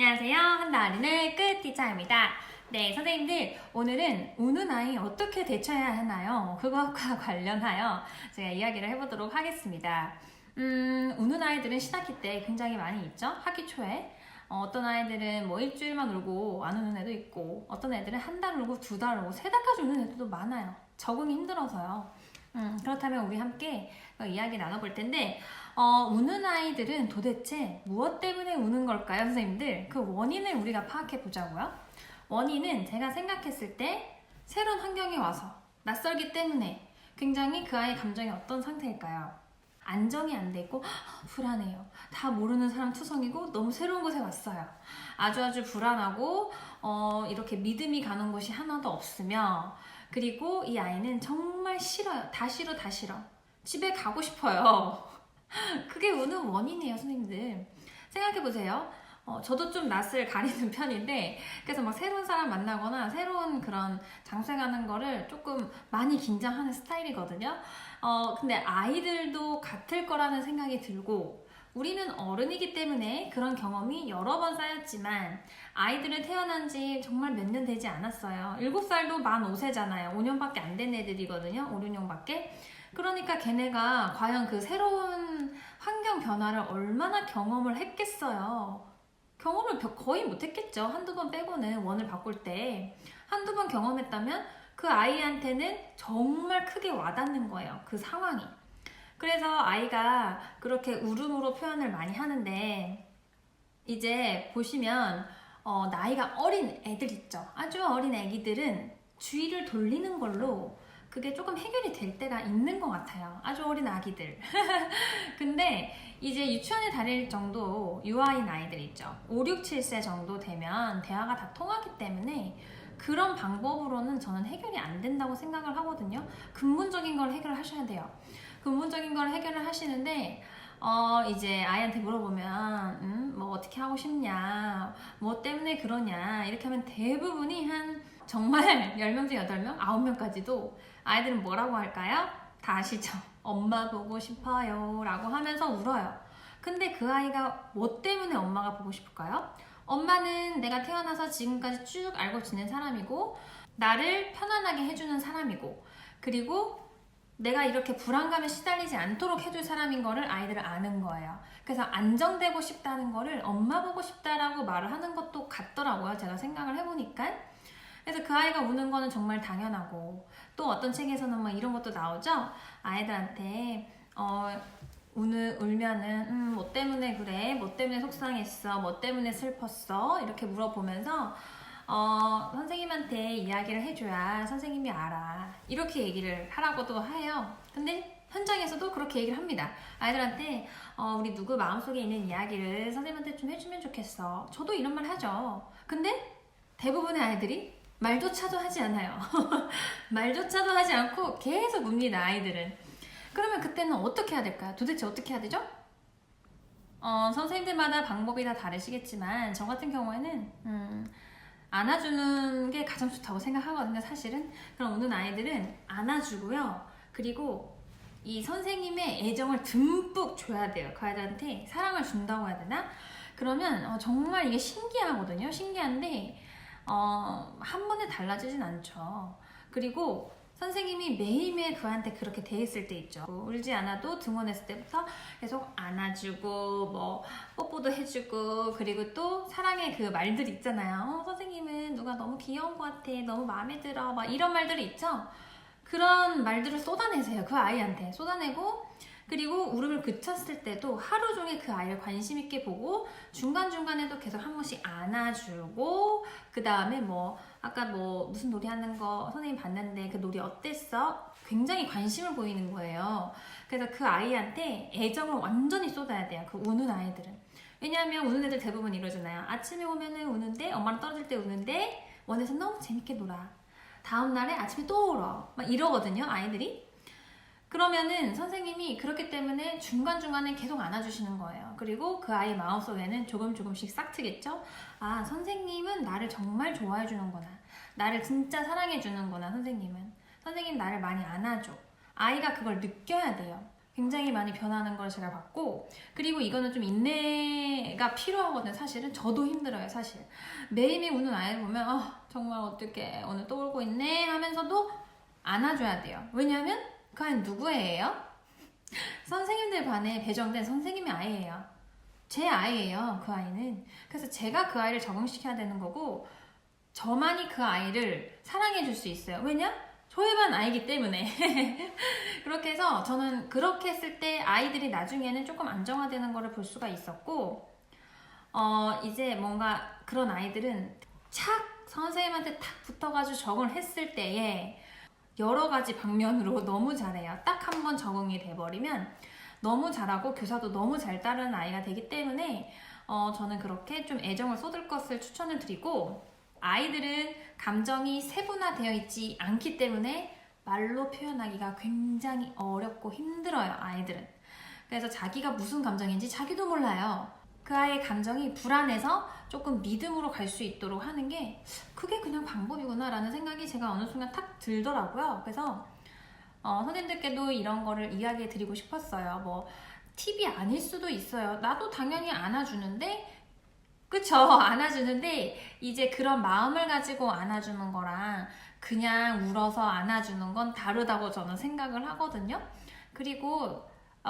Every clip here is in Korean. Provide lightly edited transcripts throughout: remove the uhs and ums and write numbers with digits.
안녕하세요. 한다리는 끝티차입니다. 네, 선생님들 오늘은 우는 아이 어떻게 대처해야 하나요? 그것과 관련하여 제가 이야기를 해보도록 하겠습니다. 우는 아이들은 신학기 때 굉장히 많이 있죠? 학기 초에. 어떤 아이들은 뭐 일주일만 울고 안 우는 애도 있고, 어떤 애들은 한 달 울고 두 달 울고 세 달까지 우는 애들도 많아요. 적응이 힘들어서요. 그렇다면 우리 함께 이야기 나눠볼 텐데, 우는 아이들은 도대체 무엇 때문에 우는 걸까요, 선생님들? 그 원인을 우리가 파악해 보자고요. 원인은 제가 생각했을 때 새로운 환경에 와서 낯설기 때문에 굉장히 그 아이의 감정이 어떤 상태일까요? 안정이 안 돼 있고 불안해요. 다 모르는 사람 투성이고 너무 새로운 곳에 왔어요. 아주 불안하고 이렇게 믿음이 가는 곳이 하나도 없으며, 그리고 이 아이는 정말 싫어요. 다 싫어. 집에 가고 싶어요. 그게 우는 원인이에요, 선생님들. 생각해보세요. 저도 좀 낯을 가리는 편인데, 그래서 막 새로운 사람 만나거나 새로운 그런 장소에 가는 거를 조금 많이 긴장하는 스타일이거든요. 근데 아이들도 같을 거라는 생각이 들고, 우리는 어른이기 때문에 그런 경험이 여러 번 쌓였지만, 아이들은 태어난 지 정말 몇 년 되지 않았어요. 7살도 만 5세잖아요. 5년밖에 안 된 애들이거든요. 5, 6년밖에. 그러니까 걔네가 과연 그 새로운 환경 변화를 얼마나 경험을 했겠어요. 경험을 거의 못했겠죠. 한두 번 빼고는, 원을 바꿀 때. 한두 번 경험했다면 그 아이한테는 정말 크게 와닿는 거예요. 그 상황이. 그래서 아이가 그렇게 울음으로 표현을 많이 하는데, 이제 보시면 나이가 어린 애들 있죠. 아주 어린 애기들은 주의를 돌리는 걸로 그게 조금 해결이 될 때가 있는 것 같아요. 아주 어린 아기들. 근데 이제 유치원에 다닐 정도 유아인 아이들 있죠. 5, 6, 7세 정도 되면 대화가 다 통하기 때문에 그런 방법으로는 저는 해결이 안 된다고 생각을 하거든요. 근본적인 걸 해결하셔야 돼요. 근본적인 걸 해결을 하시는데, 이제 아이한테 물어보면, 뭐 어떻게 하고 싶냐, 뭐 때문에 그러냐, 이렇게 하면 대부분이 정말 10명 중 8명, 9명까지도 아이들은 뭐라고 할까요? 다 아시죠? 엄마 보고 싶어요 라고 하면서 울어요. 근데 그 아이가 뭐 때문에 엄마가 보고 싶을까요? 엄마는 내가 태어나서 지금까지 쭉 알고 지낸 사람이고, 나를 편안하게 해주는 사람이고, 그리고 내가 이렇게 불안감에 시달리지 않도록 해줄 사람인 거를 아이들은 아는 거예요. 그래서 안정되고 싶다는 거를 엄마 보고 싶다라고 말을 하는 것도 같더라고요. 제가 생각을 해보니까. 그래서 그 아이가 우는 거는 정말 당연하고, 또 어떤 책에서는 막 이런 것도 나오죠. 아이들한테 울면은 뭐 때문에 그래? 뭐 때문에 속상했어? 뭐 때문에 슬펐어? 이렇게 물어보면서 선생님한테 이야기를 해줘야 선생님이 알아. 이렇게 얘기를 하라고도 해요. 근데 현장에서도 그렇게 얘기를 합니다. 아이들한테 우리 누구 마음속에 있는 이야기를 선생님한테 좀 해주면 좋겠어. 저도 이런 말 하죠. 근데 대부분의 아이들이 말조차도 하지 않아요. 말조차도 하지 않고 계속 웁니다, 아이들은. 그러면 그때는 어떻게 해야 될까요? 도대체 어떻게 해야 되죠? 선생님들마다 방법이 다 다르시겠지만, 저 같은 경우에는 안아주는 게 가장 좋다고 생각하거든요, 사실은. 그럼 우는 아이들은 안아주고요. 그리고 이 선생님의 애정을 듬뿍 줘야 돼요. 그 아이들한테 사랑을 준다고 해야 되나? 그러면 정말 이게 신기하거든요. 신기한데 한 번에 달라지진 않죠. 그리고 선생님이 매일매일 그한테 그렇게 돼 있을 때 있죠. 울지 않아도 등원했을 때부터 계속 안아주고, 뭐 뽀뽀도 해주고, 그리고 또 사랑의 그 말들 있잖아요. 선생님은 누가 너무 귀여운 것 같아, 너무 마음에 들어, 막 이런 말들이 있죠. 그런 말들을 쏟아내세요. 그 아이한테 쏟아내고, 그리고 울음을 그쳤을 때도 하루 종일 그 아이를 관심 있게 보고, 중간중간에도 계속 한 번씩 안아주고, 그 다음에 뭐 아까 뭐 무슨 놀이 하는 거 선생님 봤는데 그 놀이 어땠어? 굉장히 관심을 보이는 거예요. 그래서 그 아이한테 애정을 완전히 쏟아야 돼요. 그 우는 아이들은. 왜냐하면 우는 애들 대부분 이러잖아요. 아침에 오면은 우는데, 엄마랑 떨어질 때 우는데 원에서 너무 재밌게 놀아. 다음날에 아침에 또 울어. 막 이러거든요, 아이들이. 그러면은 선생님이 그렇기 때문에 중간중간에 계속 안아주시는 거예요. 그리고 그 아이 마음속에는 조금씩 싹 트겠죠? 아, 선생님은 나를 정말 좋아해 주는구나. 나를 진짜 사랑해 주는구나, 선생님은. 선생님 나를 많이 안아줘. 아이가 그걸 느껴야 돼요. 굉장히 많이 변하는 걸 제가 봤고, 그리고 이거는 좀 인내가 필요하거든요. 사실은 저도 힘들어요. 사실 매일매일 우는 아이를 보면 정말 어떡해 오늘 또 울고 있네 하면서도 안아줘야 돼요. 왜냐하면 그 아이는 누구예요? 선생님들 반에 배정된 선생님의 아이예요. 제 아이예요. 그 아이는. 그래서 제가 그 아이를 적응시켜야 되는 거고, 저만이 그 아이를 사랑해 줄 수 있어요. 왜냐? 저희 반 아이기 때문에. 그렇게 해서 저는 그렇게 했을 때 아이들이 나중에는 조금 안정화되는 거를 볼 수가 있었고, 이제 뭔가 그런 아이들은 착 선생님한테 탁 붙어가지고 적응을 했을 때에 여러 가지 방면으로 너무 잘해요. 딱 한 번 적응이 돼버리면 너무 잘하고 교사도 너무 잘 따르는 아이가 되기 때문에 저는 그렇게 좀 애정을 쏟을 것을 추천을 드리고, 아이들은 감정이 세분화되어 있지 않기 때문에 말로 표현하기가 굉장히 어렵고 힘들어요. 아이들은. 그래서 자기가 무슨 감정인지 자기도 몰라요. 그 아이의 감정이 불안해서 조금 믿음으로 갈 수 있도록 하는 게 그게 그냥 방법이구나 라는 생각이 제가 어느 순간 탁 들더라고요. 그래서 선생님들께도 이런 거를 이야기해 드리고 싶었어요. 뭐 팁이 아닐 수도 있어요. 나도 당연히 안아주는데, 그쵸? 안아주는데 이제 그런 마음을 가지고 안아주는 거랑 그냥 울어서 안아주는 건 다르다고 저는 생각을 하거든요. 그리고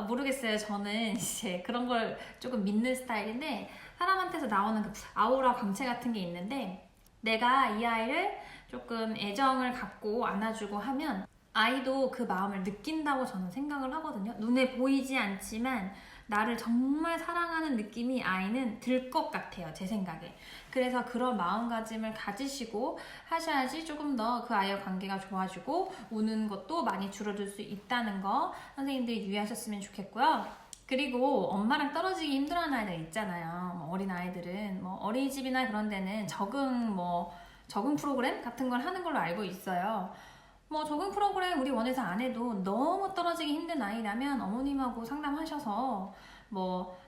모르겠어요. 저는 이제 그런 걸 조금 믿는 스타일인데, 사람한테서 나오는 그 아우라 광채 같은 게 있는데, 내가 이 아이를 조금 애정을 갖고 안아주고 하면 아이도 그 마음을 느낀다고 저는 생각을 하거든요. 눈에 보이지 않지만 나를 정말 사랑하는 느낌이 아이는 들 것 같아요. 제 생각에. 그래서 그런 마음가짐을 가지시고 하셔야지 조금 더 그 아이와 관계가 좋아지고 우는 것도 많이 줄어들 수 있다는 거 선생님들이 유의하셨으면 좋겠고요. 그리고 엄마랑 떨어지기 힘들어하는 아이들 있잖아요. 어린 아이들은 어린이집이나 그런 데는 적응 프로그램 같은 걸 하는 걸로 알고 있어요. 적응 프로그램 우리 원에서 안 해도 너무 떨어지기 힘든 아이라면 어머님하고 상담하셔서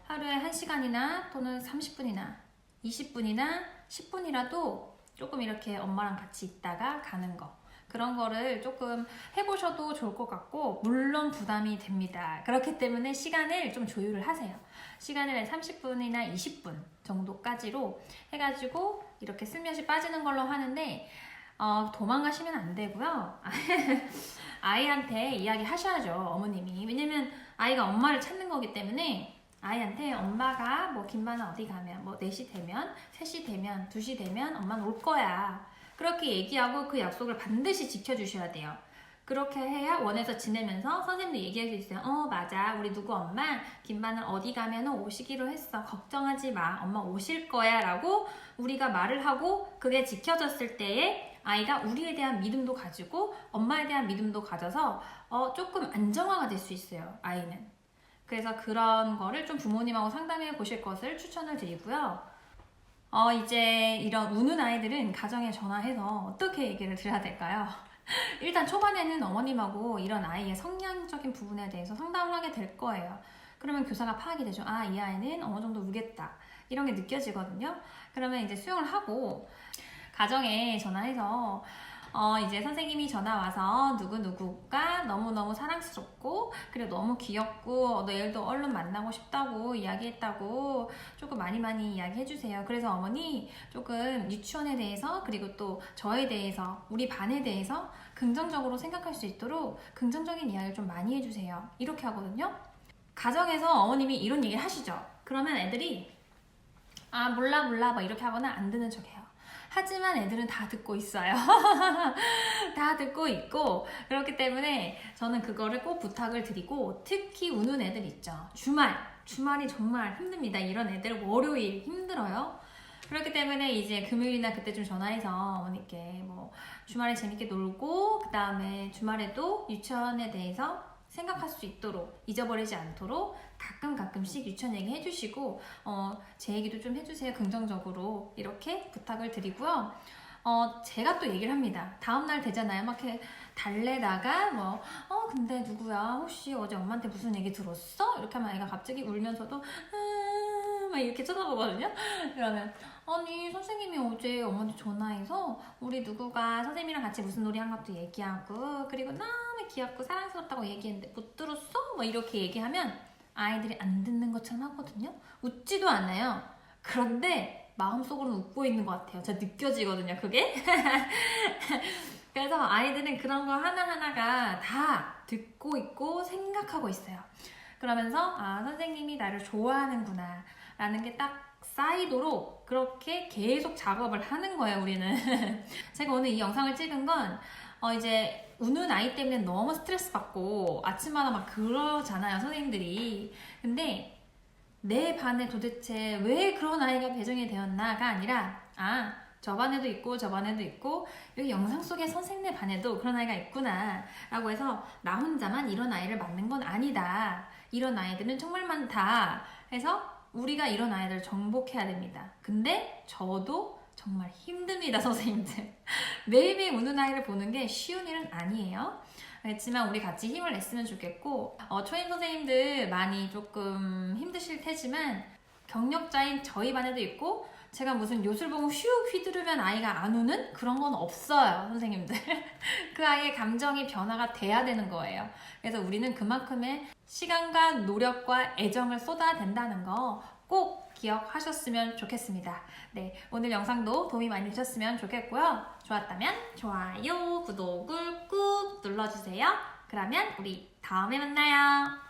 하루에 1시간이나 또는 30분이나 20분이나 10분이라도 조금 이렇게 엄마랑 같이 있다가 가는 거, 그런 거를 조금 해보셔도 좋을 것 같고, 물론 부담이 됩니다. 그렇기 때문에 시간을 좀 조율을 하세요. 시간을 30분이나 20분 정도까지로 해가지고 이렇게 슬며시 빠지는 걸로 하는데, 도망가시면 안 되고요. 아이한테 이야기 하셔야죠, 어머님이. 왜냐면 아이가 엄마를 찾는 거기 때문에 아이한테 엄마가 김반은 어디 가면 4시 되면, 3시 되면, 2시 되면 엄마는 올 거야. 그렇게 얘기하고 그 약속을 반드시 지켜주셔야 돼요. 그렇게 해야 원에서 지내면서 선생님도 얘기할 수 있어요. 맞아, 우리 누구 엄마 김반은 어디 가면 오시기로 했어. 걱정하지 마, 엄마 오실 거야 라고 우리가 말을 하고 그게 지켜졌을 때에 아이가 우리에 대한 믿음도 가지고 엄마에 대한 믿음도 가져서 조금 안정화가 될 수 있어요, 아이는. 그래서 그런 거를 좀 부모님하고 상담해 보실 것을 추천을 드리고요. 이제 이런 우는 아이들은 가정에 전화해서 어떻게 얘기를 드려야 될까요? 일단 초반에는 어머님하고 이런 아이의 성향적인 부분에 대해서 상담을 하게 될 거예요. 그러면 교사가 파악이 되죠. 이 아이는 어느 정도 우겠다, 이런 게 느껴지거든요. 그러면 이제 수용을 하고 가정에 전화해서 이제 선생님이 전화 와서 누구누구가 너무너무 사랑스럽고 그리고 너무 귀엽고 내일도 얼른 만나고 싶다고 이야기했다고 조금 많이 이야기해주세요. 그래서 어머니 조금 유치원에 대해서 그리고 또 저에 대해서 우리 반에 대해서 긍정적으로 생각할 수 있도록 긍정적인 이야기를 좀 많이 해주세요. 이렇게 하거든요. 가정에서 어머님이 이런 얘기를 하시죠. 그러면 애들이 몰라 이렇게 하거나 안 듣는 척해요. 하지만 애들은 다 듣고 있어요. 다 듣고 있고, 그렇기 때문에 저는 그거를 꼭 부탁을 드리고, 특히 우는 애들 있죠. 주말이 정말 힘듭니다. 이런 애들 월요일 힘들어요. 그렇기 때문에 이제 금요일이나 그때 좀 전화해서 어머니께 주말에 재밌게 놀고 그 다음에 주말에도 유치원에 대해서 생각할 수 있도록, 잊어버리지 않도록 가끔씩 유치원 얘기 해주시고 제 얘기도 좀 해주세요. 긍정적으로 이렇게 부탁을 드리고요. 제가 또 얘기를 합니다. 다음날 되잖아요. 막 이렇게 달래다가 근데 누구야? 혹시 어제 엄마한테 무슨 얘기 들었어? 이렇게 하면 애가 갑자기 울면서도 막 이렇게 쳐다보거든요. 그러면 아니 선생님이 어제 엄마한테 전화해서 우리 누구가 선생님이랑 같이 무슨 놀이 한 것도 얘기하고 그리고 너무 귀엽고 사랑스럽다고 얘기했는데 못 들었어? 뭐 이렇게 얘기하면 아이들이 안 듣는 것처럼 하거든요. 웃지도 않아요. 그런데 마음속으로는 웃고 있는 것 같아요. 제가 느껴지거든요, 그게. 그래서 아이들은 그런 거 하나하나가 다 듣고 있고 생각하고 있어요. 그러면서 아, 선생님이 나를 좋아하는구나 라는 게 딱 쌓이도록 그렇게 계속 작업을 하는 거예요, 우리는. 제가 오늘 이 영상을 찍은 건 이제 우는 아이 때문에 너무 스트레스 받고 아침마다 막 그러잖아요, 선생님들이. 근데 내 반에 도대체 왜 그런 아이가 배정이 되었나가 아니라 아, 저 반에도 있고 저 반에도 있고 여기 영상 속에 선생님 반에도 그런 아이가 있구나 라고 해서 나 혼자만 이런 아이를 맞는 건 아니다. 이런 아이들은 정말 많다 해서 우리가 이런 아이들을 정복해야 됩니다. 근데 저도 정말 힘듭니다, 선생님들. 매일매일 우는 아이를 보는 게 쉬운 일은 아니에요. 그렇지만 우리 같이 힘을 냈으면 좋겠고 초임 선생님들 많이 조금 힘드실 테지만 경력자인 저희 반에도 있고 제가 무슨 요술봉 슉 휘두르면 아이가 안 우는 그런 건 없어요, 선생님들. 그 아이의 감정이 변화가 돼야 되는 거예요. 그래서 우리는 그만큼의 시간과 노력과 애정을 쏟아야 된다는 거 꼭 기억하셨으면 좋겠습니다. 네, 오늘 영상도 도움이 많이 되셨으면 좋겠고요. 좋았다면 좋아요, 구독을 꾹 눌러주세요. 그러면 우리 다음에 만나요.